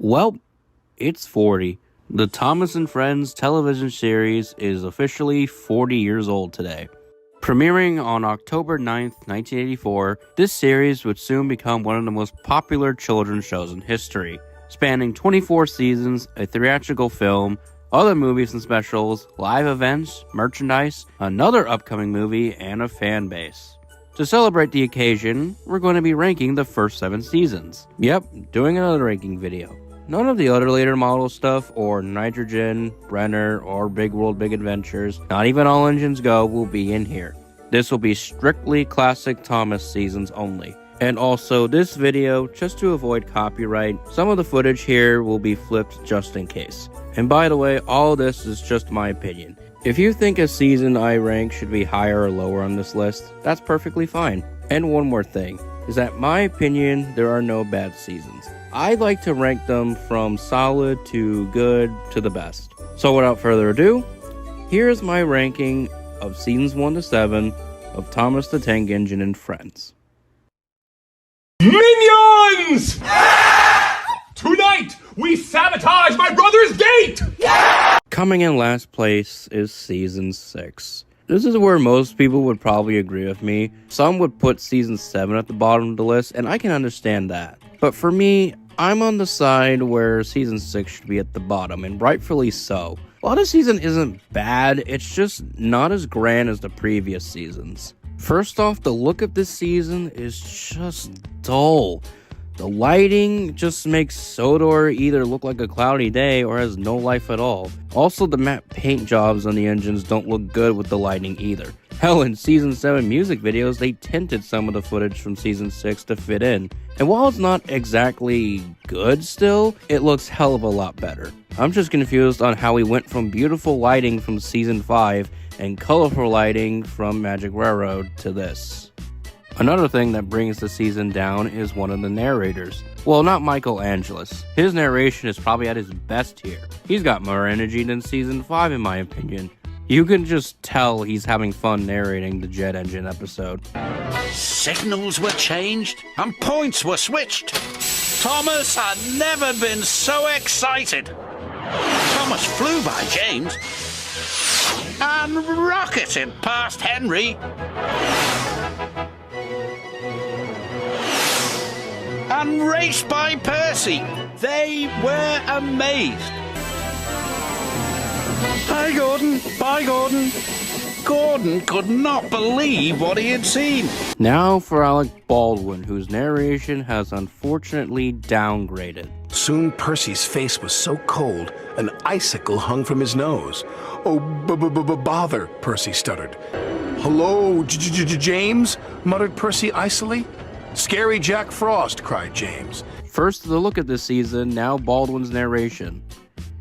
Well, it's 40. The Thomas and Friends television series is officially 40 years old today. Premiering on October 9th, 1984, this series would soon become one of the most popular children's shows in history, spanning 24 seasons, a theatrical film, other movies and specials, live events, merchandise, another upcoming movie, and a fan base. To celebrate the occasion, we're going to be ranking the first 7 seasons. Yep, doing another ranking video. None of the other later model stuff, or Nitrogen, Brenner, or Big World Big Adventures, not even All Engines Go, will be in here. This will be strictly classic Thomas seasons only. And also, this video, just to avoid copyright, some of the footage here will be flipped just in case. And by the way, all this is just my opinion. If you think a season I rank should be higher or lower on this list, that's perfectly fine. And one more thing, is that my opinion, there are no bad seasons. I like to rank them from solid to good to the best. So without further ado, here's my ranking of seasons 1 to 7 of Thomas the Tank Engine and Friends. Minions! Tonight, we sabotage my brother's gate! Coming in last place is season 6. This is where most people would probably agree with me. Some would put season 7 at the bottom of the list, and I can understand that. But for me, I'm on the side where season 6 should be at the bottom, and rightfully so. While this season isn't bad, it's just not as grand as the previous seasons. First off, the look of this season is just dull. The lighting just makes Sodor either look like a cloudy day or has no life at all. Also, the matte paint jobs on the engines don't look good with the lighting either. Hell, in Season 7 music videos, they tinted some of the footage from Season 6 to fit in. And while it's not exactly good still, it looks hell of a lot better. I'm just confused on how we went from beautiful lighting from Season 5 and colorful lighting from Magic Railroad to this. Another thing that brings the season down is one of the narrators. Well, not Michael Angelis. His narration is probably at his best here. He's got more energy than Season 5 in my opinion. You can just tell he's having fun narrating the jet engine episode. Signals were changed and points were switched. Thomas had never been so excited. Thomas flew by James and rocketed past Henry and raced by Percy. They were amazed. Hi, Gordon. Bye, Gordon. Gordon could not believe what he had seen. Now for Alec Baldwin, whose narration has unfortunately downgraded. Soon Percy's face was so cold, an icicle hung from his nose. "Oh, bother," Percy stuttered. "Hello, James?" muttered Percy icily. "Scary Jack Frost," cried James. First, the look at this season, now Baldwin's narration.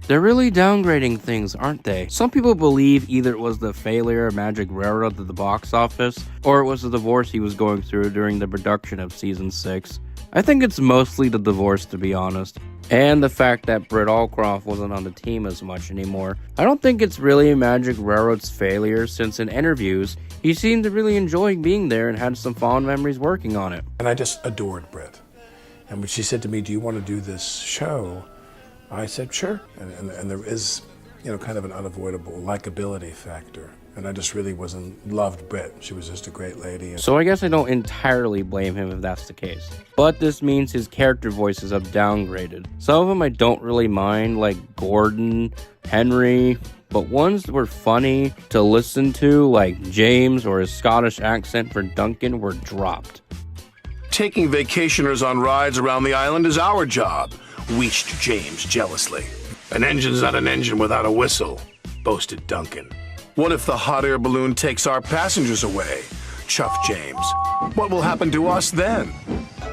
They're really downgrading things, aren't they? Some people believe either it was the failure of Magic Railroad at the box office, or it was the divorce he was going through during the production of Season 6. I think it's mostly the divorce, to be honest. And the fact that Britt Allcroft wasn't on the team as much anymore. I don't think it's really Magic Railroad's failure, since in interviews, he seemed to really enjoy being there and had some fond memories working on it. And I just adored Britt. And when she said to me, "Do you want to do this show?" I said, "Sure." And there is, kind of an unavoidable likability factor. And I just really loved Britt. She was just a great lady. So I guess I don't entirely blame him if that's the case. But this means his character voices have downgraded. Some of them I don't really mind, like Gordon, Henry, but ones that were funny to listen to, like James or his Scottish accent for Duncan, were dropped. "Taking vacationers on rides around the island is our job," wheezed James jealously. "An engine's not an engine without a whistle," boasted Duncan. "What if the hot air balloon takes our passengers away?" chuffed James. "What will happen to us then?"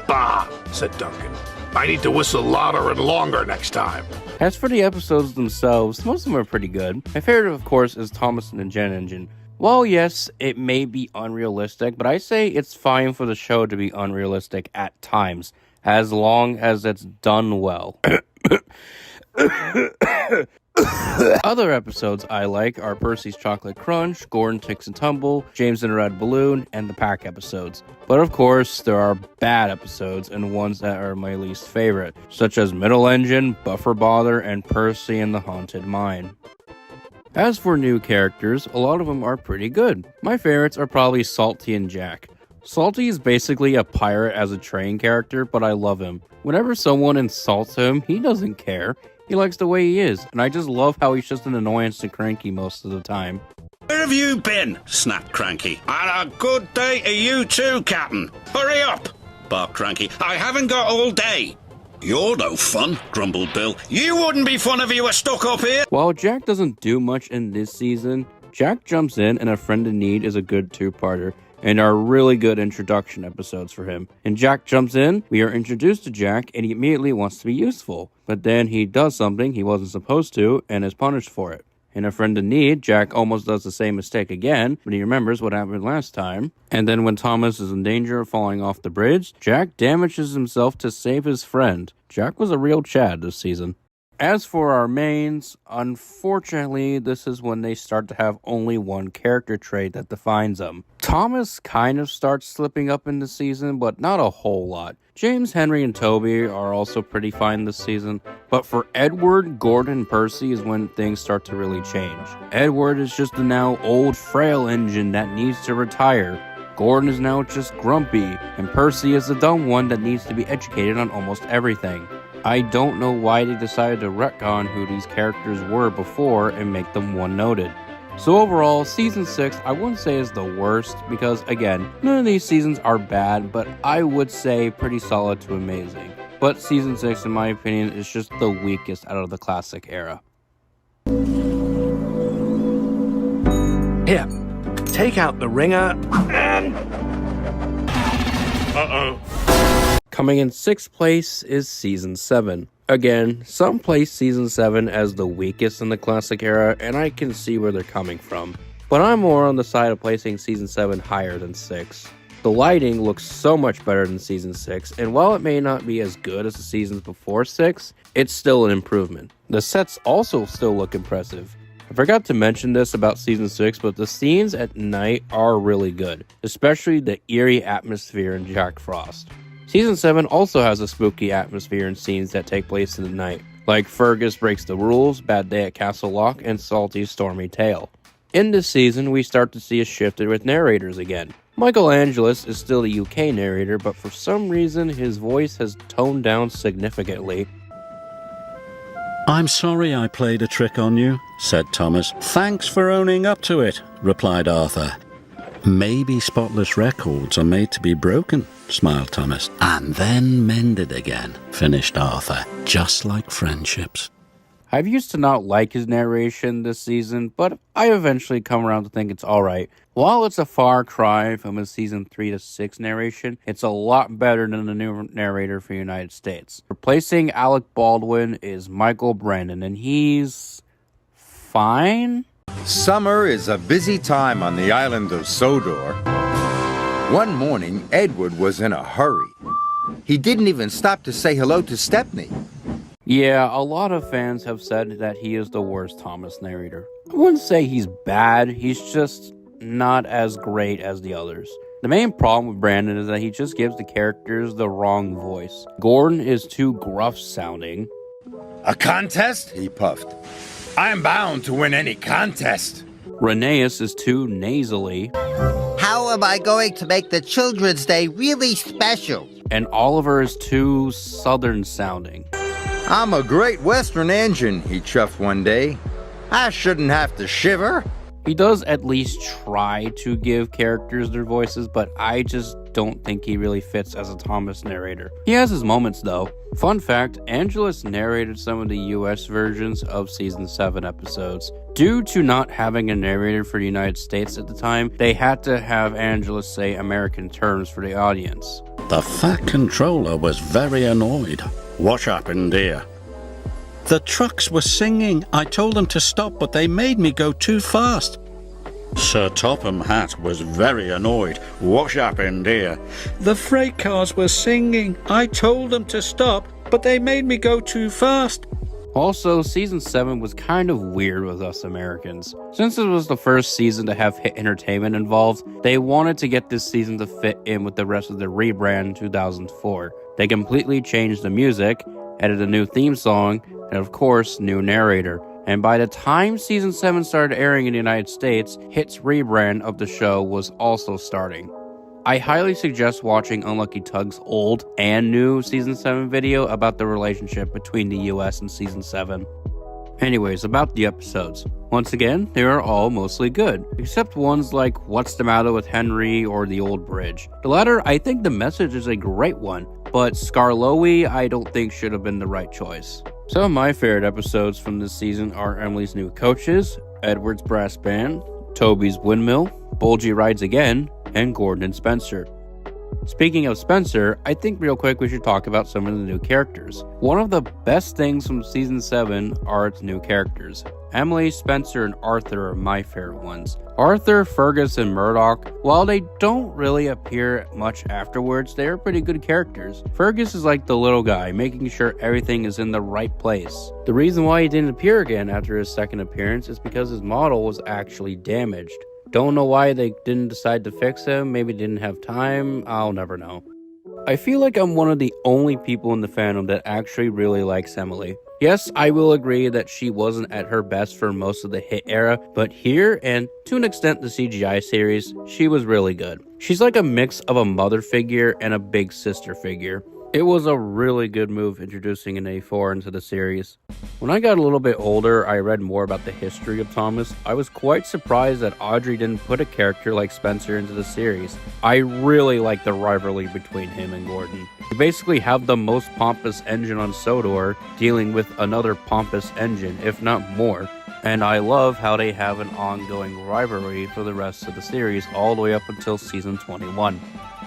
"Bah," said Duncan. "I need to whistle louder and longer next time." As for the episodes themselves, most of them are pretty good. My favorite, of course, is Thomas and the Jet Engine. While yes, it may be unrealistic, but I say it's fine for the show to be unrealistic at times, as long as it's done well. Other episodes I like are Percy's Chocolate Crunch, Gordon Ticks and Tumble, James and the Red Balloon, and the Pack episodes. But of course, there are bad episodes and ones that are my least favorite, such as Middle Engine, Buffer Bother, and Percy and the Haunted Mine. As for new characters, a lot of them are pretty good. My favorites are probably Salty and Jack. Salty is basically a pirate as a train character, but I love him. Whenever someone insults him, he doesn't care. He likes the way he is, and I just love how he's just an annoyance to Cranky most of the time. Where have you been? Snapped Cranky. And a good day to you too, Captain. Hurry up, barked Cranky. I haven't got all day. You're no fun, grumbled Bill. You wouldn't be fun if you were stuck up here. While Jack doesn't do much in this season, Jack jumps in and A Friend in Need is a good two-parter, and are really good introduction episodes for him. In Jack Jumps In, we are introduced to Jack and he immediately wants to be useful, but then he does something he wasn't supposed to and is punished for it. In A Friend in Need, Jack almost does the same mistake again, but he remembers what happened last time. And then when Thomas is in danger of falling off the bridge, Jack damages himself to save his friend. Jack was a real Chad this season. As for our mains, unfortunately, this is when they start to have only one character trait that defines them. Thomas kind of starts slipping up in the season, but not a whole lot. James, Henry, and Toby are also pretty fine this season, but for Edward, Gordon, and Percy is when things start to really change. Edward is just the now old, frail engine that needs to retire. Gordon is now just grumpy, and Percy is the dumb one that needs to be educated on almost everything. I don't know why they decided to retcon who these characters were before and make them one-noted. So overall, Season 6 I wouldn't say is the worst because, again, none of these seasons are bad, but I would say pretty solid to amazing. But Season 6, in my opinion, is just the weakest out of the classic era. Here, take out the ringer and... Coming in 6th place is Season 7. Again, some place Season 7 as the weakest in the classic era, and I can see where they're coming from. But I'm more on the side of placing Season 7 higher than 6. The lighting looks so much better than Season 6, and while it may not be as good as the seasons before 6, it's still an improvement. The sets also still look impressive. I forgot to mention this about Season 6, but the scenes at night are really good, especially the eerie atmosphere in Jack Frost. Season 7 also has a spooky atmosphere and scenes that take place in the night, like Fergus Breaks the Rules, Bad Day at Castle Lock, and Salty's Stormy Tale. In this season, we start to see a shift with narrators again. Michael Angelis is still the UK narrator, but for some reason his voice has toned down significantly. I'm sorry I played a trick on you, said Thomas. Thanks for owning up to it, replied Arthur. Maybe spotless records are made to be broken, smiled Thomas. And then mended again, finished Arthur, just like friendships. I've used to not like his narration this season, but I eventually come around to think it's alright. While it's a far cry from his Season 3 to 6 narration, it's a lot better than the new narrator for the United States. Replacing Alec Baldwin is Michael Brandon, and he's... fine? Summer is a busy time on the island of Sodor. One morning, Edward was in a hurry. He didn't even stop to say hello to Stepney. Yeah, a lot of fans have said that he is the worst Thomas narrator. I wouldn't say he's bad, he's just not as great as the others. The main problem with Brandon is that he just gives the characters the wrong voice. Gordon is too gruff sounding. A contest? He puffed. I'm bound to win any contest. Rheneas is too nasally. How am I going to make the Children's Day really special? And Oliver is too southern sounding. I'm a great Western engine, he chuffed one day. I shouldn't have to shiver. He does at least try to give characters their voices, but I just don't think he really fits as a Thomas narrator. He has his moments though. Fun fact, Angelis narrated some of the US versions of Season 7 episodes. Due to not having a narrator for the United States at the time, they had to have Angelis say American terms for the audience. The Fat Controller was very annoyed. What happened, dear? The trucks were singing. I told them to stop, but they made me go too fast. Sir Topham Hatt was very annoyed. What happened, dear? The freight cars were singing. I told them to stop, but they made me go too fast. Also, season 7 was kind of weird with us Americans. Since it was the first season to have hit entertainment involved, they wanted to get this season to fit in with the rest of the rebrand in 2004. They completely changed the music, added a new theme song, and of course, new narrator. And by the time season 7 started airing in the United States, Hit's rebrand of the show was also starting. I highly suggest watching Unlucky Tug's old and new season 7 video about the relationship between the US and season 7. Anyways, about the episodes. Once again, they are all mostly good, except ones like What's the Matter with Henry or The Old Bridge. The latter, I think the message is a great one, but Skarloey I don't think should have been the right choice. Some of my favorite episodes from this season are Emily's New Coaches, Edward's Brass Band, Toby's Windmill, Bulgy Rides Again, and Gordon and Spencer. Speaking of Spencer, I think real quick we should talk about some of the new characters. One of the best things from season 7 are its new characters. Emily, Spencer, and Arthur are my favorite ones. Arthur, Fergus, and Murdoch, while they don't really appear much afterwards, they are pretty good characters. Fergus is like the little guy, making sure everything is in the right place. The reason why he didn't appear again after his second appearance is because his model was actually damaged. Don't know why they didn't decide to fix him, maybe didn't have time, I'll never know. I feel like I'm one of the only people in the fandom that actually really likes Emily. Yes, I will agree that she wasn't at her best for most of the Hit era, but here, and to an extent the CGI series, she was really good. She's like a mix of a mother figure and a big sister figure. It was a really good move introducing an A4 into the series. When I got a little bit older, I read more about the history of Thomas. I was quite surprised that Audrey didn't put a character like Spencer into the series. I really like the rivalry between him and Gordon. You basically have the most pompous engine on Sodor dealing with another pompous engine, if not more. And I love how they have an ongoing rivalry for the rest of the series all the way up until season 21.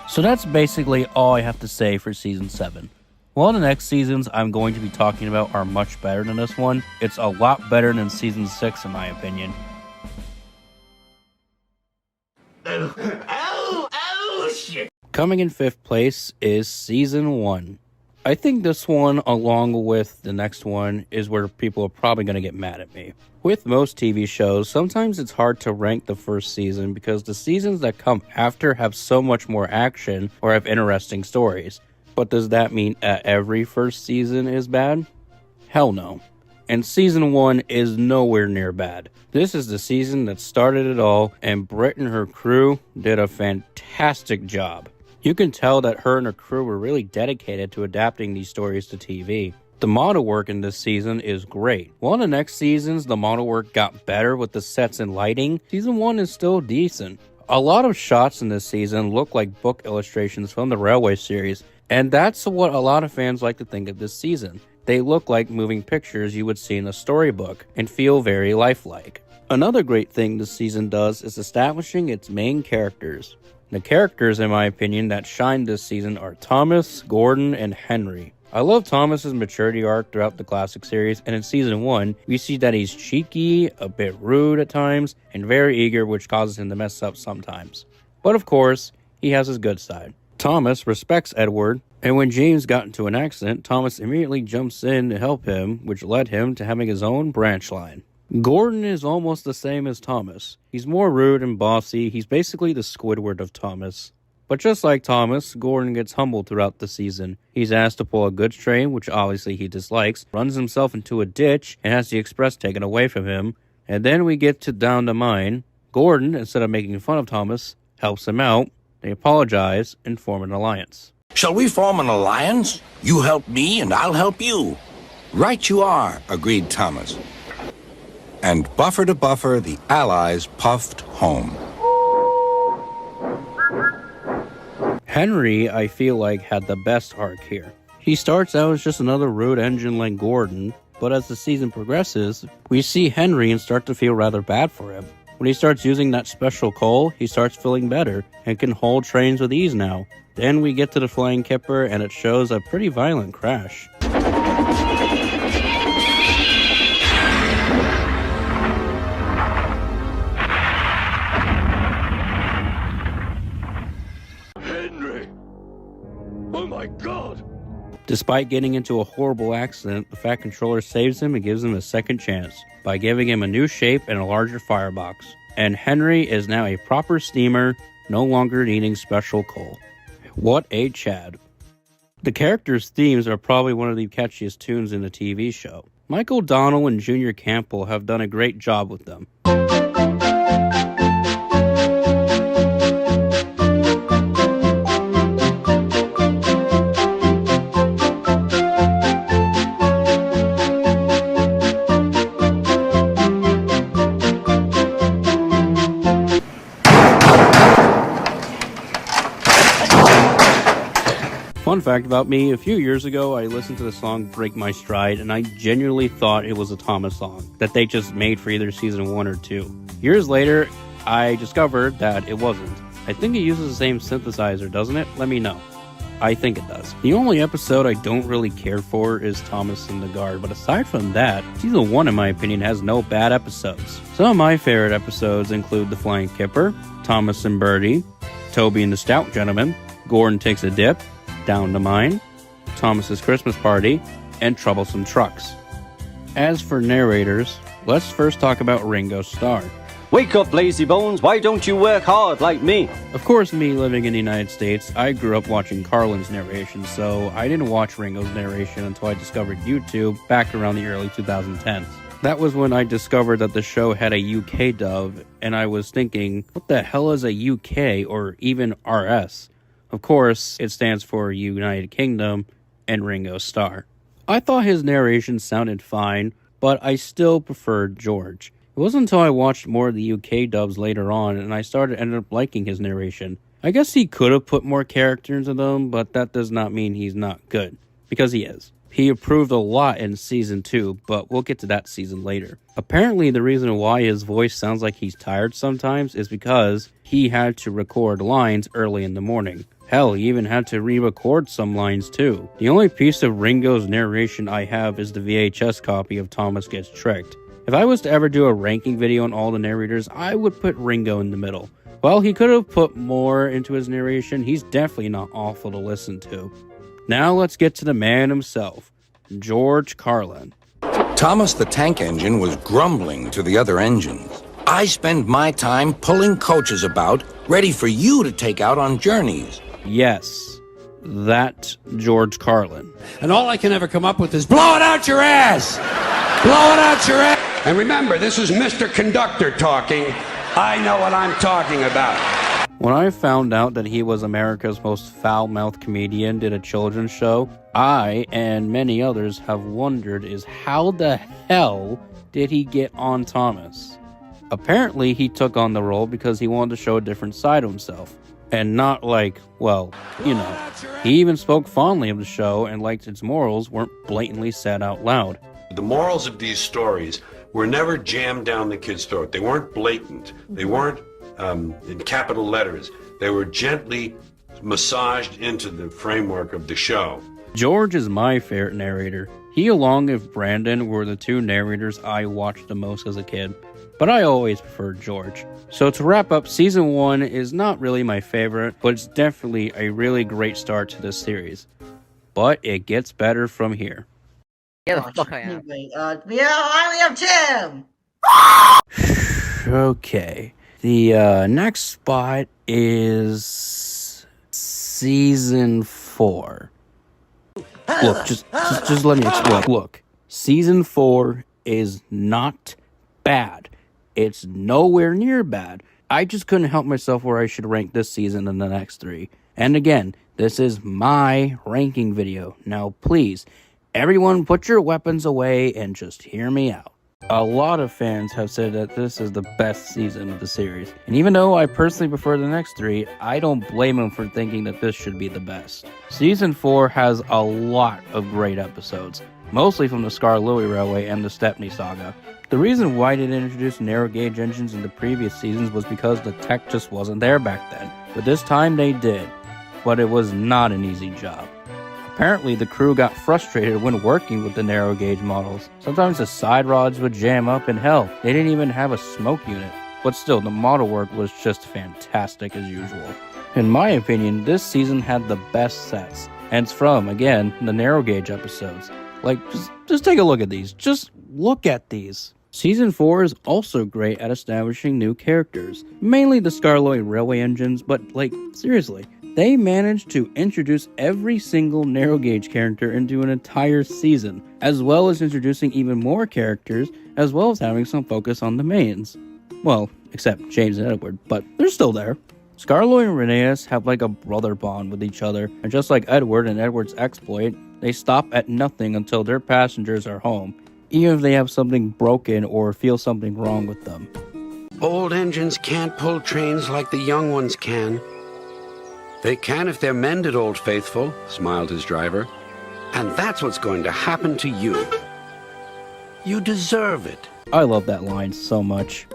So that's basically all I have to say for season 7. While the next seasons I'm going to be talking about are much better than this one, it's a lot better than season 6 in my opinion. Oh, shit! Coming in 5th place is season 1. I think this one, along with the next one, is where people are probably going to get mad at me. With most TV shows, sometimes it's hard to rank the first season because the seasons that come after have so much more action or have interesting stories. But does that mean every first season is bad? Hell no. And season 1 is nowhere near bad. This is the season that started it all, and Britt and her crew did a fantastic job. You can tell that her and her crew were really dedicated to adapting these stories to TV. The model work in this season is great. While in the next seasons the model work got better with the sets and lighting, season 1 is still decent. A lot of shots in this season look like book illustrations from the Railway series, and that's what a lot of fans like to think of this season. They look like moving pictures you would see in a storybook and feel very lifelike. Another great thing this season does is establishing its main characters. The characters, in my opinion, that shine this season are Thomas, Gordon, and Henry. I love Thomas's maturity arc throughout the classic series, and in season 1, we see that he's cheeky, a bit rude at times, and very eager, which causes him to mess up sometimes. But of course, he has his good side. Thomas respects Edward, and when James got into an accident, Thomas immediately jumps in to help him, which led him to having his own branch line. Gordon is almost the same as Thomas. He's more rude and bossy. He's basically the Squidward of Thomas. But just like Thomas, Gordon gets humbled throughout the season. He's asked to pull a goods train, which obviously he dislikes, runs himself into a ditch, and has the express taken away from him. And then we get to down the mine. Gordon, instead of making fun of Thomas, helps him out. They apologize and form an alliance. Shall we form an alliance? You help me and I'll help you. Right you are, agreed Thomas. And buffer to buffer, the Allies puffed home. Henry, I feel like, had the best arc here. He starts out as just another rude engine like Gordon, but as the season progresses, we see Henry and start to feel rather bad for him. When he starts using that special coal, he starts feeling better and can hold trains with ease now. Then we get to the Flying Kipper and it shows a pretty violent crash. Henry! Oh my God! Despite getting into a horrible accident, the Fat Controller saves him and gives him a second chance by giving him a new shape and a larger firebox. And Henry is now a proper steamer, no longer needing special coal. What a Chad. The characters' themes are probably one of the catchiest tunes in the TV show. Michael Donnell and Junior Campbell have done a great job with them. Fun fact about me, a few years ago I listened to the song Break My Stride and I genuinely thought it was a Thomas song that they just made for either season 1 or 2. Years later, I discovered that it wasn't. I think it uses the same synthesizer, doesn't it? Let me know. I think it does. The only episode I don't really care for is Thomas and the Guard, but aside from that, season 1 in my opinion has no bad episodes. Some of my favorite episodes include The Flying Kipper, Thomas and Birdie, Toby and the Stout Gentleman, Gordon Takes a Dip, Down to Mine, Thomas's Christmas Party, and Troublesome Trucks. As for narrators, let's first talk about Ringo Starr. Wake up, lazy bones, why don't you work hard like me? Of course, me living in the United States, I grew up watching Carlin's narration, so I didn't watch Ringo's narration until I discovered YouTube back around the early 2010s. That was when I discovered that the show had a UK dub, and I was thinking, what the hell is a UK or even RS? Of course, it stands for United Kingdom and Ringo Starr. I thought his narration sounded fine, but I still preferred George. It wasn't until I watched more of the UK dubs later on and I ended up liking his narration. I guess he could have put more character into them, but that does not mean he's not good, because he is. He improved a lot in season 2, but we'll get to that season later. Apparently, the reason why his voice sounds like he's tired sometimes is because he had to record lines early in the morning. Hell, he even had to re-record some lines too. The only piece of Ringo's narration I have is the VHS copy of Thomas Gets Tricked. If I was to ever do a ranking video on all the narrators, I would put Ringo in the middle. While he could have put more into his narration, he's definitely not awful to listen to. Now let's get to the man himself, George Carlin. Thomas the Tank Engine was grumbling to the other engines. I spend my time pulling coaches about, ready for you to take out on journeys. Yes, that George Carlin. And all I can ever come up with is blow it out your ass! Blow it out your ass! And remember, this is Mr. Conductor talking. I know what I'm talking about. When I found out that he was America's most foul-mouthed comedian, did a children's show, I and many others have wondered is how the hell did he get on Thomas? Apparently, he took on the role because he wanted to show a different side of himself. And not like, well, you know. He even spoke fondly of the show and liked its morals weren't blatantly said out loud. The morals of these stories were never jammed down the kid's throat. They weren't blatant. They weren't in capital letters. They were gently massaged into the framework of the show. George is my favorite narrator. He along with Brandon were the two narrators I watched the most as a kid. But I always preferred George. So to wrap up, season 1 is not really my favorite, but it's definitely a really great start to this series. But it gets better from here. Yeah, the fuck I am. I only have Tim! Okay. The next spot is season 4. Look, just let me explain. Look, season 4 is not bad. It's nowhere near bad. I just couldn't help myself where I should rank this season and the next 3. And again, this is my ranking video. Now please, everyone put your weapons away and just hear me out. A lot of fans have said that this is the best season of the series. And even though I personally prefer the next 3, I don't blame them for thinking that this should be the best. Season 4 has a lot of great episodes, mostly from the Scar-Louie Railway and the Stepney Saga. The reason why they didn't introduce narrow gauge engines in the previous seasons was because the tech just wasn't there back then. But this time they did. But it was not an easy job. Apparently the crew got frustrated when working with the narrow gauge models. Sometimes the side rods would jam up, and hell, they didn't even have a smoke unit. But still, the model work was just fantastic as usual. In my opinion, this season had the best sets, Hence from, again, the narrow gauge episodes. Like, just take a look at these. Just look at these. Season 4 is also great at establishing new characters, mainly the Scarloy railway engines, but like, seriously, they managed to introduce every single narrow gauge character into an entire season, as well as introducing even more characters, as well as having some focus on the mains. Well, except James and Edward, but they're still there. Scarloy and Rheneas have like a brother bond with each other, and just like Edward and Edward's exploit, they stop at nothing until their passengers are home, even if they have something broken or feel something wrong with them. Old engines can't pull trains like the young ones can. They can if they're mended, Old Faithful, smiled his driver. And that's what's going to happen to you. You deserve it. I love that line so much.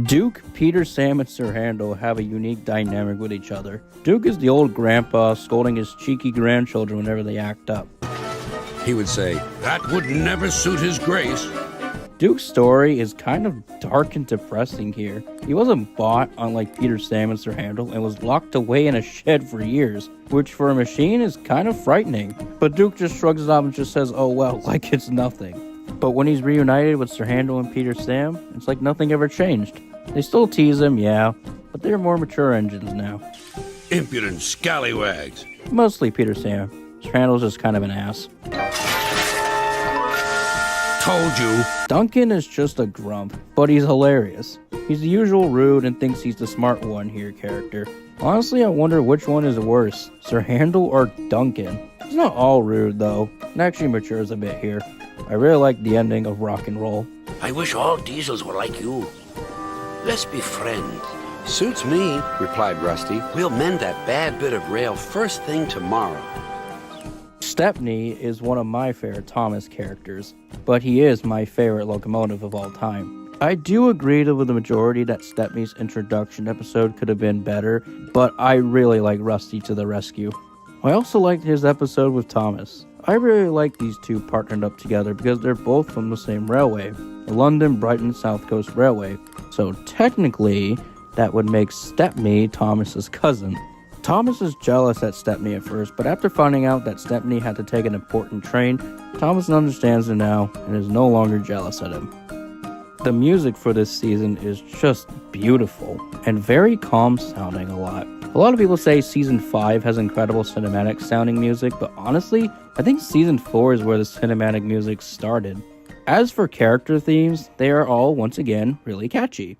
Duke, Peter, Sam, and Sir Handel have a unique dynamic with each other. Duke is the old grandpa scolding his cheeky grandchildren whenever they act up. He would say, "That would never suit his grace." Duke's story is kind of dark and depressing here. He wasn't bought, unlike Peter, Sam, and Sir Handel, and was locked away in a shed for years, which for a machine is kind of frightening. But Duke just shrugs it off and just says, oh well, like it's nothing. But when he's reunited with Sir Handel and Peter Sam, it's like nothing ever changed. They still tease him, yeah, but they're more mature engines now. Impudent scallywags. Mostly Peter Sam. Sir Handel's just kind of an ass. Told you. Duncan is just a grump, but he's hilarious. He's the usual rude and thinks he's the smart one here character. Honestly, I wonder which one is worse, Sir Handel or Duncan. He's not all rude though, and actually matures a bit here. I really like the ending of Rock and Roll. I wish all diesels were like you. Let's be friends. Suits me, replied Rusty. We'll mend that bad bit of rail first thing tomorrow. Stepney is one of my favorite Thomas characters, but he is my favorite locomotive of all time. I do agree with the majority that Stepney's introduction episode could have been better, but I really like Rusty to the rescue. I also liked his episode with Thomas. I really like these two partnered up together because they're both from the same railway, the London Brighton South Coast Railway, so technically that would make Stepney Thomas's cousin. Thomas is jealous at Stepney at first, but after finding out that Stepney had to take an important train, Thomas understands it now and is no longer jealous at him. The music for this season is just beautiful and very calm sounding a lot. A lot of people say Season 5 has incredible cinematic sounding music, but honestly, I think Season 4 is where the cinematic music started. As for character themes, they are all, once again, really catchy.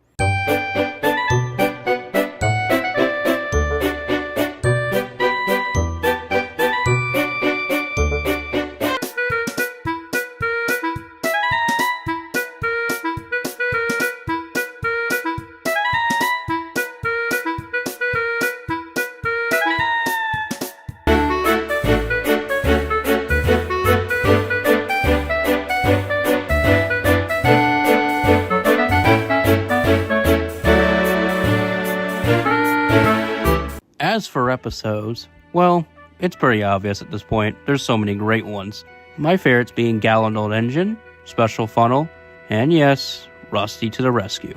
As for episodes, well, it's pretty obvious at this point. There's so many great ones. My favorites being Gallant Old Engine, Special Funnel, and yes, Rusty to the Rescue.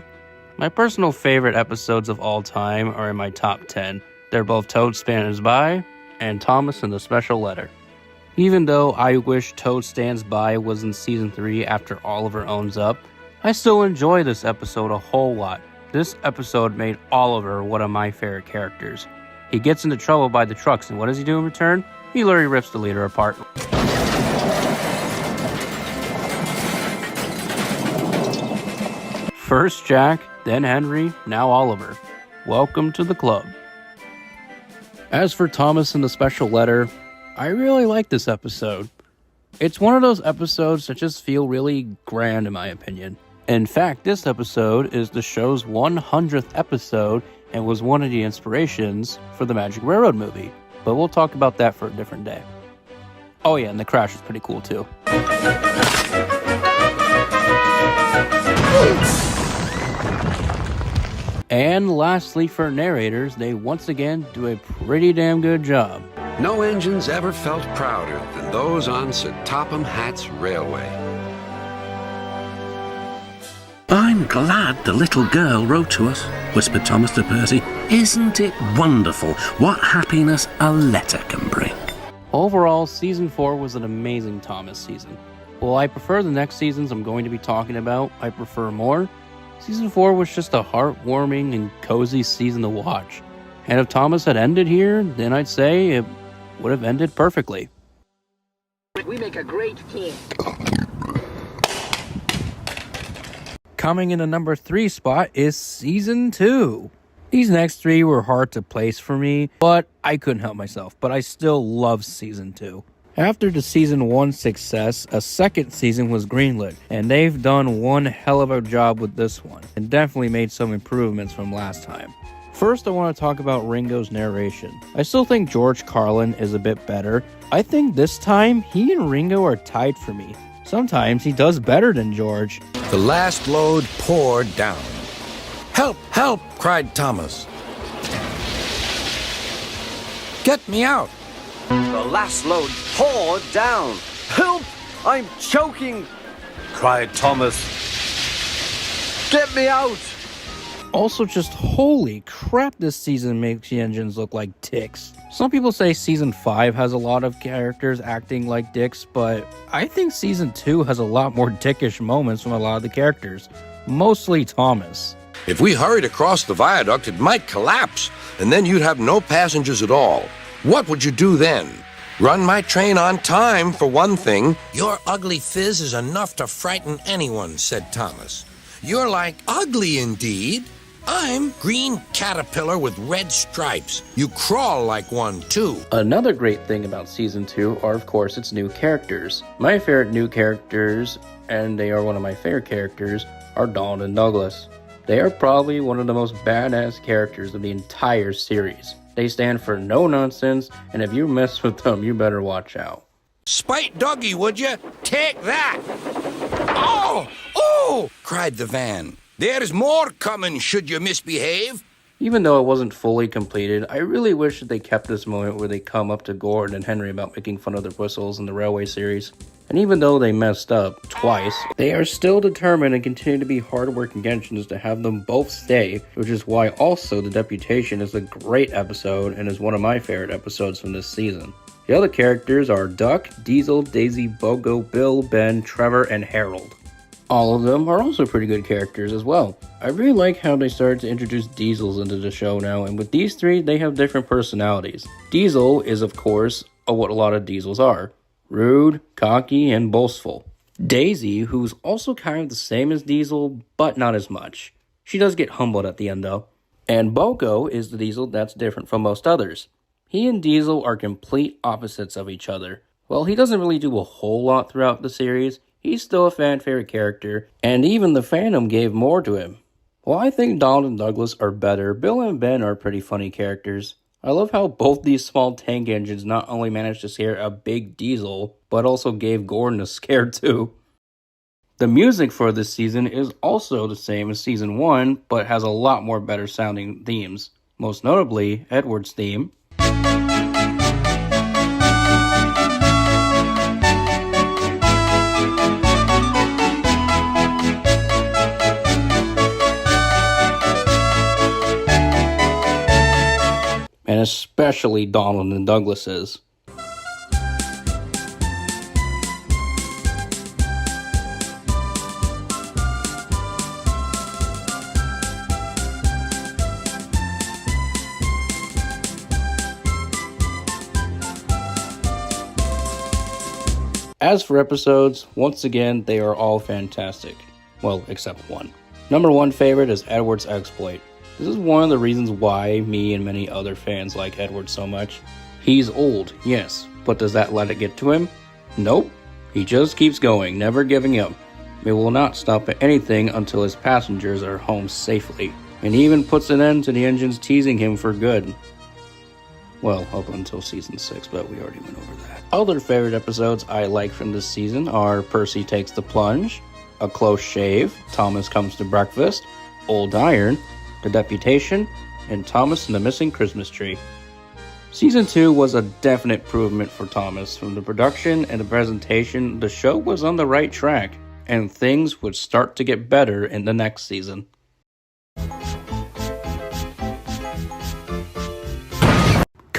My personal favorite episodes of all time are in my top 10. They're both Toad Stands By and Thomas and the Special Letter. Even though I wish Toad Stands By was in Season 3 after Oliver owns up, I still enjoy this episode a whole lot. This episode made Oliver one of my favorite characters. He gets into trouble by the trucks, and what does he do in return? He literally rips the leader apart. First Jack, then Henry, now Oliver. Welcome to the club. As for Thomas and the Special Letter, I really like this episode. It's one of those episodes that just feel really grand in my opinion. In fact, this episode is the show's 100th episode and was one of the inspirations for the Magic Railroad movie. But we'll talk about that for a different day. Oh yeah, and the crash is pretty cool too. And lastly, for narrators, they once again do a pretty damn good job. No engines ever felt prouder than those on Sir Topham Hatt's railway. I'm glad the little girl wrote to us, whispered Thomas to Percy. Isn't it wonderful what happiness a letter can bring? Overall, Season 4 was an amazing Thomas season. While I prefer the next seasons I'm going to be talking about, I prefer more, Season 4 was just a heartwarming and cozy season to watch. And if Thomas had ended here, then I'd say it would have ended perfectly. We make a great team. Coming in the number 3 spot is Season 2. These next 3 were hard to place for me, but I couldn't help myself. But I still love Season 2. After the Season 1 success, a second season was greenlit, and they've done one hell of a job with this one, and definitely made some improvements from last time. First, I want to talk about Ringo's narration. I still think George Carlin is a bit better. I think this time, he and Ringo are tied for me. Sometimes he does better than George. The last load poured down. "Help! Help!" cried Thomas. "Get me out!" The last load poured down. "Help! I'm choking!" cried Thomas. "Get me out!" Also, just holy crap, this season makes the engines look like dicks. Some people say Season 5 has a lot of characters acting like dicks, but I think Season 2 has a lot more dickish moments from a lot of the characters. Mostly Thomas. If we hurried across the viaduct, it might collapse, and then you'd have no passengers at all. What would you do then? Run my train on time, for one thing. "Your ugly phiz is enough to frighten anyone," said Thomas. "You're like ugly indeed. I'm green caterpillar with red stripes. You crawl like one, too." Another great thing about Season 2 are, of course, its new characters. My favorite new characters, and they are one of my favorite characters, are Donald and Douglas. They are probably one of the most badass characters of the entire series. They stand for no nonsense, and if you mess with them, you better watch out. "Spite doggy, would you? Take that!" "Oh! Oh!" cried the van. "There's more coming should you misbehave." Even though it wasn't fully completed, I really wish that they kept this moment where they come up to Gordon and Henry about making fun of their whistles in the Railway series. And even though they messed up twice, they are still determined and continue to be hard-working engines to have them both stay, which is why also The Deputation is a great episode and is one of my favorite episodes from this season. The other characters are Duck, Diesel, Daisy, Bogo, Bill, Ben, Trevor, and Harold. All of them are also pretty good characters as well. I really like how they started to introduce Diesels into the show now, and with these 3, they have different personalities. Diesel is, of course, what a lot of Diesels are. Rude, cocky, and boastful. Daisy, who's also kind of the same as Diesel, but not as much. She does get humbled at the end though. And Bogo is the Diesel that's different from most others. He and Diesel are complete opposites of each other. While he doesn't really do a whole lot throughout the series, he's still a fan favorite character, and even the fandom gave more to him. While I think Donald and Douglas are better, Bill and Ben are pretty funny characters. I love how both these small tank engines not only managed to scare a big Diesel, but also gave Gordon a scare too. The music for this season is also the same as Season 1, but has a lot more better sounding themes. Most notably, Edward's theme. And especially Donald and Douglas's. As for episodes, once again, they are all fantastic. Well, except one. Number 1 favorite is Edward's exploit. This is one of the reasons why me and many other fans like Edward so much. He's old, yes, but does that let it get to him? Nope. He just keeps going, never giving up. He will not stop at anything until his passengers are home safely. And he even puts an end to the engines teasing him for good. Well, up until Season 6, but we already went over that. Other favorite episodes I like from this season are Percy Takes the Plunge, A Close Shave, Thomas Comes to Breakfast, Old Iron, The Deputation, and Thomas and the Missing Christmas Tree. Season 2 was a definite improvement for Thomas. From the production and the presentation, the show was on the right track, and things would start to get better in the next season.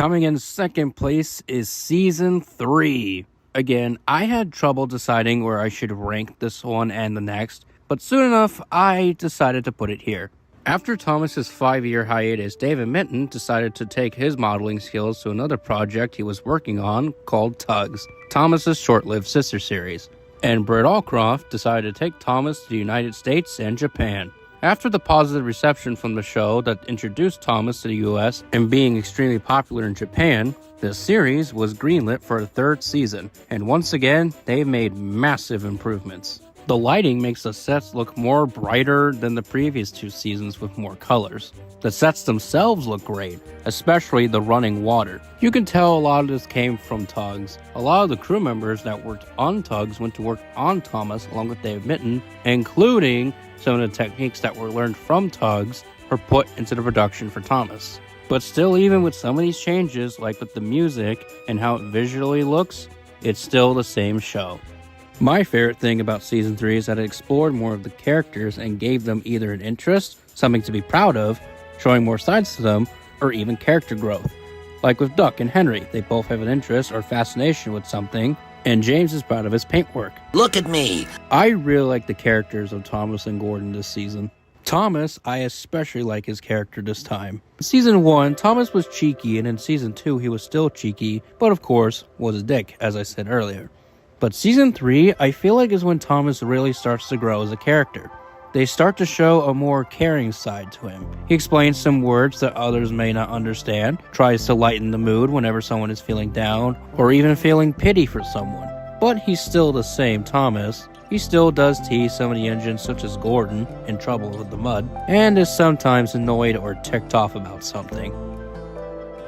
Coming in second place is Season 3. Again, I had trouble deciding where I should rank this one and the next, but soon enough, I decided to put it here. After Thomas's 5-year hiatus, David Minton decided to take his modeling skills to another project he was working on called Tugs, Thomas's short-lived sister series. And Britt Allcroft decided to take Thomas to the United States and Japan. After the positive reception from the show that introduced Thomas to the US and being extremely popular in Japan, the series was greenlit for a 3rd season, and once again, they made massive improvements. The lighting makes the sets look more brighter than the previous 2 seasons with more colors. The sets themselves look great, especially the running water. You can tell a lot of this came from Tugs. A lot of the crew members that worked on Tugs went to work on Thomas along with Dave Minton, including some of the techniques that were learned from Tugs were put into the production for Thomas. But still, even with some of these changes, like with the music and how it visually looks, it's still the same show. My favorite thing about Season 3 is that it explored more of the characters and gave them either an interest, something to be proud of, showing more sides to them, or even character growth. Like with Duck and Henry, they both have an interest or fascination with something, and James is proud of his paintwork. Look at me! I really like the characters of Thomas and Gordon this season. Thomas, I especially like his character this time. In Season 1, Thomas was cheeky, and in Season 2, he was still cheeky, but of course, was a dick, as I said earlier. But Season 3, I feel like is when Thomas really starts to grow as a character. They start to show a more caring side to him. He explains some words that others may not understand, tries to lighten the mood whenever someone is feeling down, or even feeling pity for someone. But he's still the same Thomas. He still does tease some of the engines such as Gordon, in trouble with the mud, and is sometimes annoyed or ticked off about something.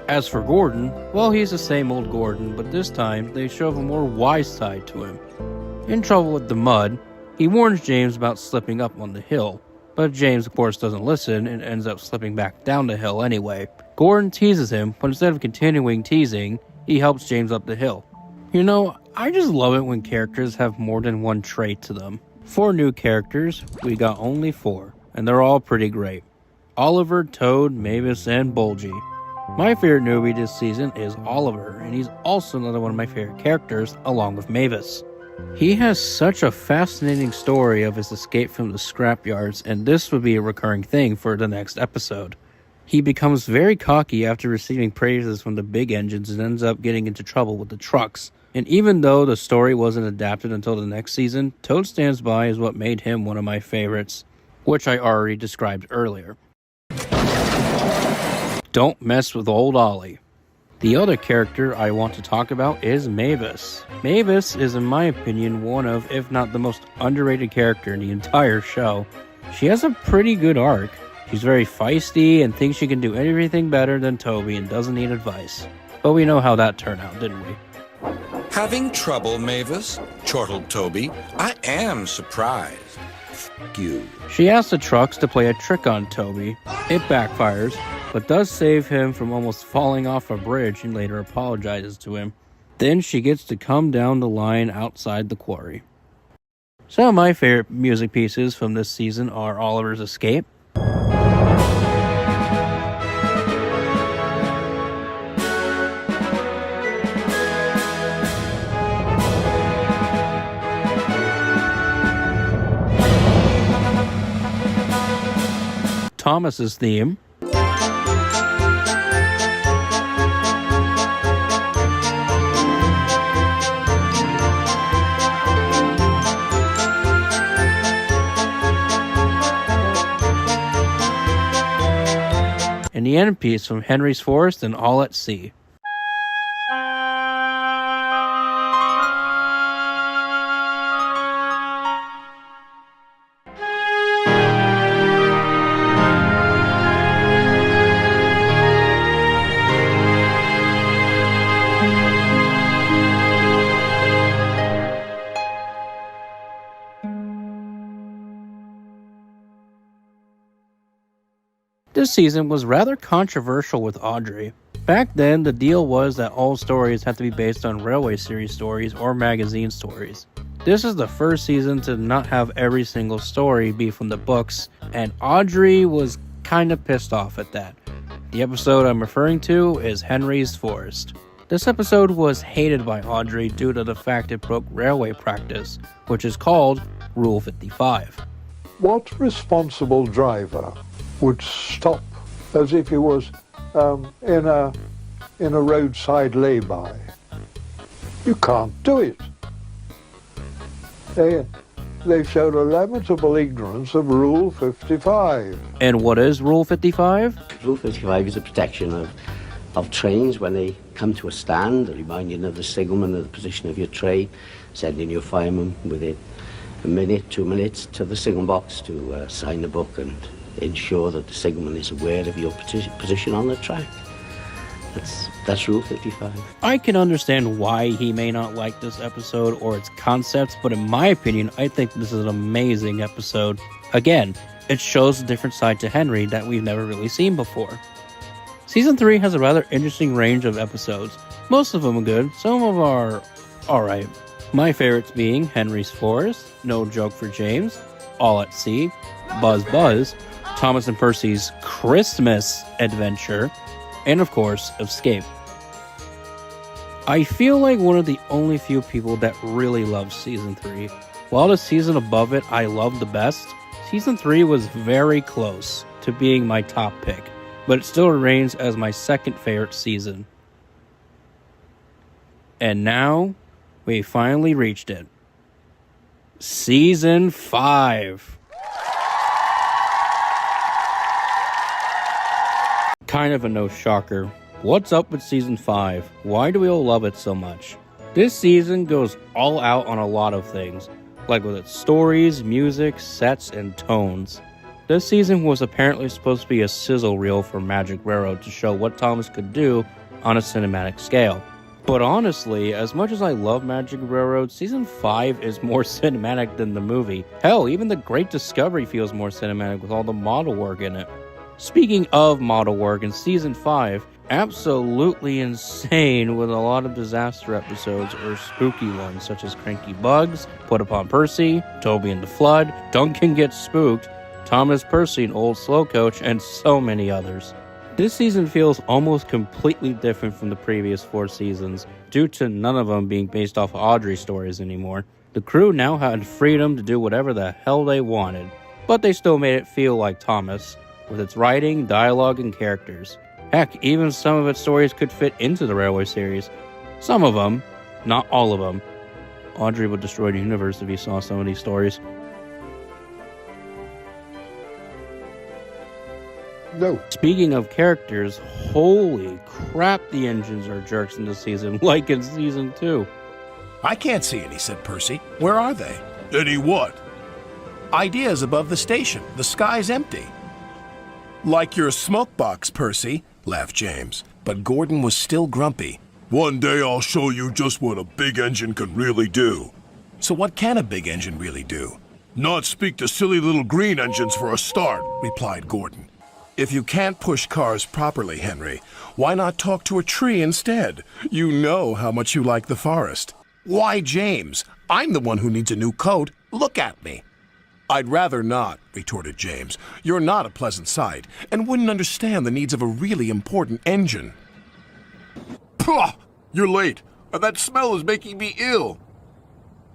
As for Gordon, well, he's the same old Gordon, but this time they show a more wise side to him. In trouble with the mud, he warns James about slipping up on the hill, but James of course doesn't listen and ends up slipping back down the hill anyway. Gordon teases him, but instead of continuing teasing, he helps James up the hill. You know, I just love it when characters have more than one trait to them. For new characters, we got only 4, and they're all pretty great. Oliver, Toad, Mavis, and Bulgy. My favorite newbie this season is Oliver, and he's also another one of my favorite characters, along with Mavis. He has such a fascinating story of his escape from the scrapyards, and this would be a recurring thing for the next episode. He becomes very cocky after receiving praises from the big engines and ends up getting into trouble with the trucks. And even though the story wasn't adapted until the next season, Toad Stands By is what made him one of my favorites, which I already described earlier. Don't mess with old Ollie. The other character I want to talk about is Mavis. Mavis is, in my opinion, one of, if not the most underrated character in the entire show. She has a pretty good arc. She's very feisty and thinks she can do everything better than Toby and doesn't need advice. But we know how that turned out, didn't we? Having trouble, Mavis? Chortled Toby. I am surprised. You. She asks the trucks to play a trick on Toby. It backfires, but does save him from almost falling off a bridge and later apologizes to him. Then she gets to come down the line outside the quarry. Some of my favorite music pieces from this season are Oliver's Escape, Thomas's theme, and the end piece from Henry's Forest and All at Sea. This season was rather controversial with Audrey. Back then, the deal was that all stories had to be based on Railway Series stories or magazine stories. This is the first season to not have every single story be from the books, and Audrey was kind of pissed off at that. The episode I'm referring to is Henry's Forest. This episode was hated by Audrey due to the fact it broke railway practice, which is called Rule 55. What responsible driver would stop as if he was in a roadside lay-by? You can't do it. They showed a lamentable ignorance of Rule 55. And what is Rule 55? Rule 55 is the protection of trains when they come to a stand, reminding of the signalman of the position of your train, sending your fireman within a minute, 2 minutes to the signal box to sign the book and ensure that the signalman is aware of your position on the track. That's Rule 55. I can understand why he may not like this episode or its concepts, but in my opinion, I think this is an amazing episode. Again, it shows a different side to Henry that we've never really seen before. Season 3 has a rather interesting range of episodes. Most of them are good, some of them are alright. My favorites being Henry's Forest, No Joke for James, All at Sea, Buzz Buzz, Thomas and Percy's Christmas Adventure, and of course, Escape. I feel like one of the only few people that really loves Season 3. While the season above it I loved the best, Season 3 was very close to being my top pick, but it still remains as my second favorite season. And now, we finally reached it. Season 5. Kind of a no shocker. What's up with Season 5? Why do we all love it so much? This season goes all out on a lot of things, like with its stories, music, sets, and tones. This season was apparently supposed to be a sizzle reel for Magic Railroad to show what Thomas could do on a cinematic scale. But honestly, as much as I love Magic Railroad, Season 5 is more cinematic than the movie. Hell, even The Great Discovery feels more cinematic with all the model work in it. Speaking of model work, in Season 5, absolutely insane with a lot of disaster episodes or spooky ones, such as Cranky Bugs, Put Upon Percy, Toby and the Flood, Duncan Gets Spooked, Thomas Percy and Old Slow Coach, and so many others. This season feels almost completely different from the previous 4 seasons, due to none of them being based off Audrey stories anymore. The crew now had freedom to do whatever the hell they wanted, but they still made it feel like Thomas, with its writing, dialogue, and characters. Heck, even some of its stories could fit into the Railway series. Some of them, not all of them. Audrey would destroy the universe if you saw some of these stories. No. Speaking of characters, holy crap, the engines are jerks in this season, like in Season 2. I can't see any, said Percy. Where are they? Any what? Ideas above the station. The sky's empty. Like your smoke box, Percy, laughed James. But Gordon was still grumpy. One day I'll show you just what a big engine can really do. So what can a big engine really do? Not speak to silly little green engines for a start, replied Gordon. If you can't push cars properly, Henry, why not talk to a tree instead? You know how much you like the forest. Why, James? I'm the one who needs a new coat. Look at me. I'd rather not, retorted James. You're not a pleasant sight, and wouldn't understand the needs of a really important engine. Pah! You're late. That smell is making me ill.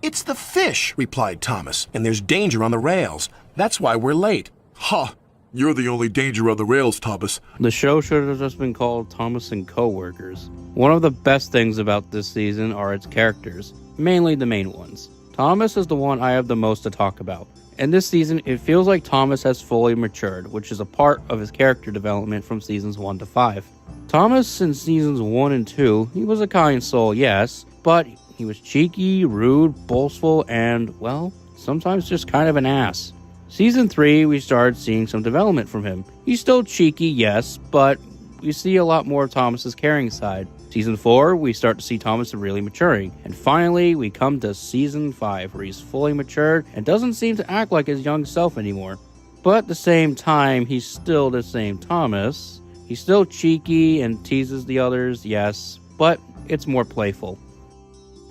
It's the fish, replied Thomas, and there's danger on the rails. That's why we're late. Ha! You're the only danger on the rails, Thomas. The show should have just been called Thomas and Co-Workers. One of the best things about this season are its characters, mainly the main ones. Thomas is the one I have the most to talk about. In this season, it feels like Thomas has fully matured, which is a part of his character development from seasons 1 to 5. Thomas in seasons 1 and 2, he was a kind soul, yes, but he was cheeky, rude, boastful, and, well, sometimes just kind of an ass. Season 3, we started seeing some development from him. He's still cheeky, yes, but we see a lot more of Thomas's caring side. Season 4, we start to see Thomas really maturing. And finally, we come to Season 5, where he's fully matured and doesn't seem to act like his young self anymore. But at the same time, he's still the same Thomas. He's still cheeky and teases the others, yes, but it's more playful.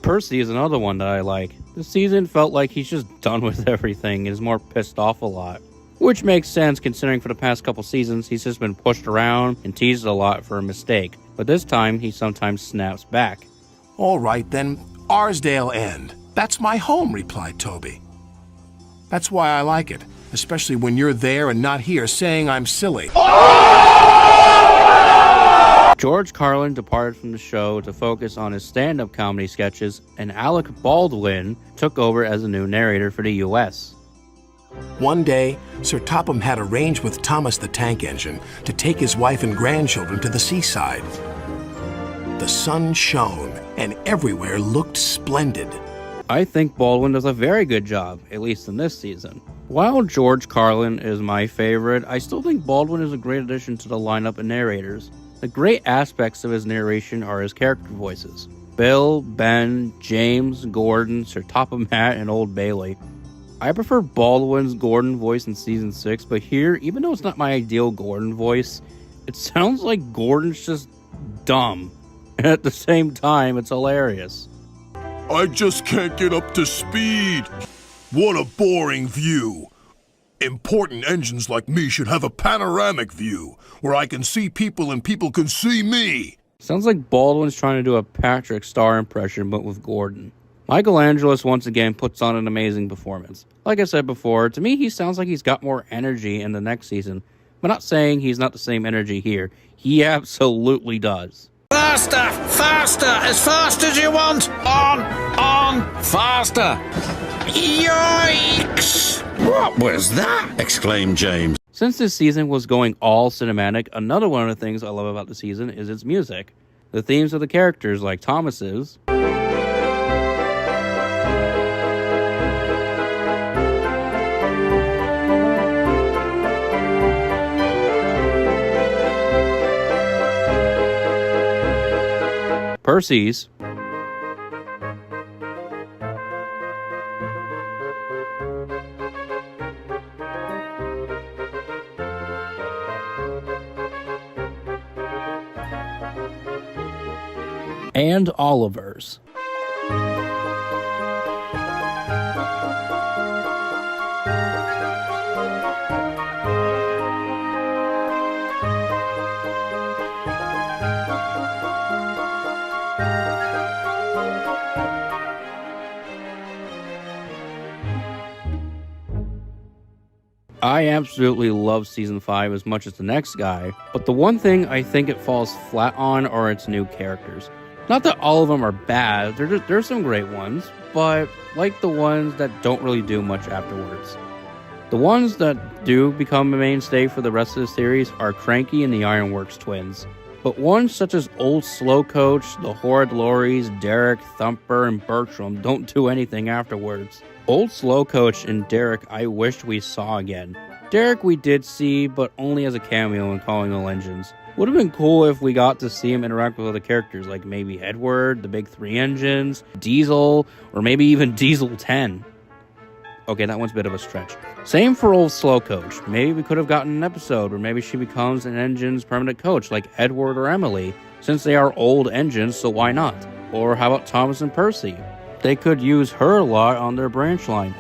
Percy is another one that I like. This season felt like he's just done with everything and is more pissed off a lot. which makes sense considering for the past couple seasons he's just been pushed around and teased a lot for a mistake, but this time he sometimes snaps back. All right, then, Arsdale End. That's my home, replied Toby. That's why I like it, especially when you're there and not here saying I'm silly. George Carlin departed from the show to focus on his stand-up comedy sketches, and Alec Baldwin took over as the new narrator for the U.S. One day, Sir Topham had arranged with Thomas the Tank Engine to take his wife and grandchildren to the seaside. The sun shone, and everywhere looked splendid. I think Baldwin does a very good job, at least in this season. While George Carlin is my favorite, I still think Baldwin is a great addition to the lineup of narrators. The great aspects of his narration are his character voices. Bill, Ben, James, Gordon, Sir Topham Hatt, and Old Bailey. I prefer Baldwin's Gordon voice in Season 6, but here, even though it's not my ideal Gordon voice, it sounds like Gordon's just dumb. And at the same time, it's hilarious. I just can't get up to speed. What a boring view. Important engines like me should have a panoramic view, where I can see people and people can see me. Sounds like Baldwin's trying to do a Patrick Star impression, but with Gordon. Michael Angelis once again puts on an amazing performance. Like I said before, to me he sounds like he's got more energy in the next season. I'm not saying he's not the same energy here. He absolutely does. Faster! Faster! As fast as you want! On! Faster! Yikes! What was that? Exclaimed James. Since this season was going all cinematic, another one of the things I love about the season is its music. The themes of the characters, like Thomas's, Percy's, and Oliver's. I absolutely love Season 5 as much as the next guy, but the one thing I think it falls flat on are its new characters. Not that all of them are bad, there's some great ones, but like the ones that don't really do much afterwards. The ones that do become a mainstay for the rest of the series are Cranky and the Ironworks twins. But ones such as Old Slowcoach, the Horrid Lorries, Derek, Thumper, and Bertram don't do anything afterwards. Old Slowcoach and Derek I wished we saw again. Derek we did see, but only as a cameo in Calling All Engines. Would have been cool if we got to see him interact with other characters like maybe Edward, the Big Three Engines, Diesel, or maybe even Diesel 10. Okay, that one's a bit of a stretch. Same for Old Slowcoach. Maybe we could have gotten an episode where maybe she becomes an engine's permanent coach like Edward or Emily, since they are old engines, so why not? Or how about Thomas and Percy? They could use her a lot on their branch line.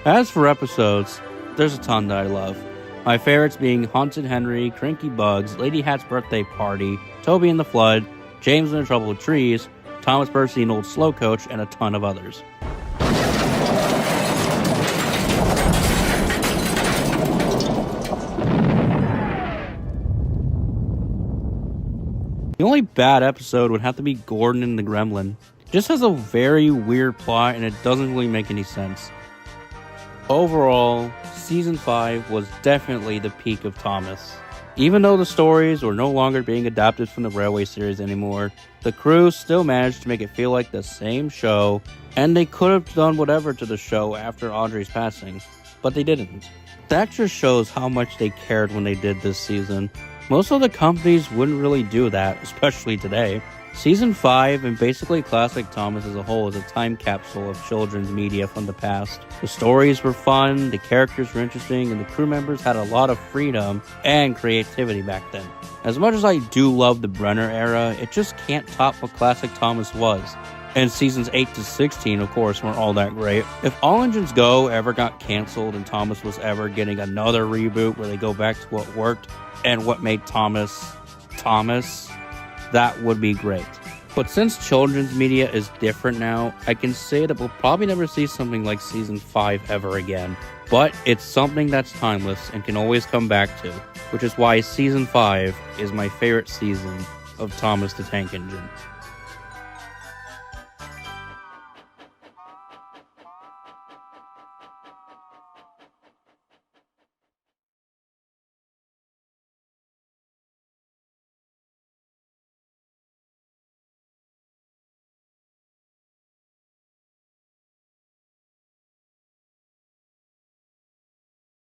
As for episodes, there's a ton that I love. My favorites being Haunted Henry, Cranky Bugs, Lady Hat's Birthday Party, Toby and the Flood, James and the Trouble with Trees, Thomas Percy and Old Slowcoach, and a ton of others. The only bad episode would have to be Gordon and the Gremlin. It just has a very weird plot and it doesn't really make any sense. Overall, Season 5 was definitely the peak of Thomas. Even though the stories were no longer being adapted from the Railway series anymore, the crew still managed to make it feel like the same show, and they could have done whatever to the show after Audrey's passing, but they didn't. That just shows how much they cared when they did this season. Most of the companies wouldn't really do that, especially today. Season 5 and basically Classic Thomas as a whole is a time capsule of children's media from the past. The stories were fun, the characters were interesting, and the crew members had a lot of freedom and creativity back then. As much as I do love the Brenner era, it just can't top what Classic Thomas was. And seasons 8 to 16, of course, weren't all that great. If All Engines Go ever got canceled and Thomas was ever getting another reboot where they go back to what worked and what made Thomas, that would be great. But since children's media is different now, I can say that we'll probably never see something like Season 5 ever again. But it's something that's timeless and can always come back to, which is why Season 5 is my favorite season of Thomas the Tank Engine.